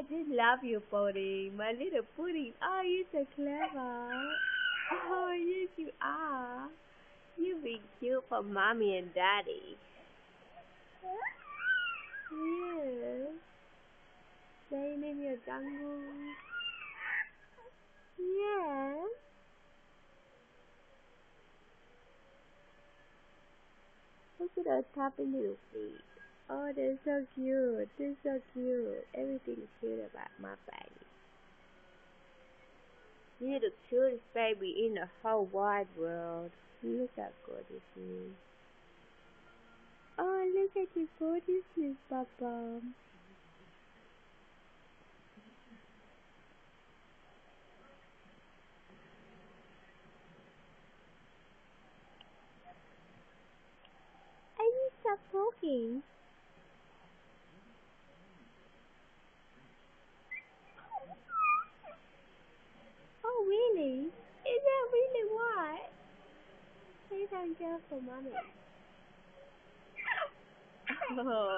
just love you, pudding. My little pudding. Oh, you're so clever. Oh, yes, you are. You be cute for mommy and daddy. Yes. Staying in your jungle. Yes. Look at those happy little feet. Oh, they're so cute. They're so cute. Everything's cute about my baby. You're the cutest baby in the whole wide world. Look how gorgeous he is. Oh, look at your gorgeousness, Papa. I need to stop talking. Oh, really? Is that really what? Please don't go for mommy. Oh,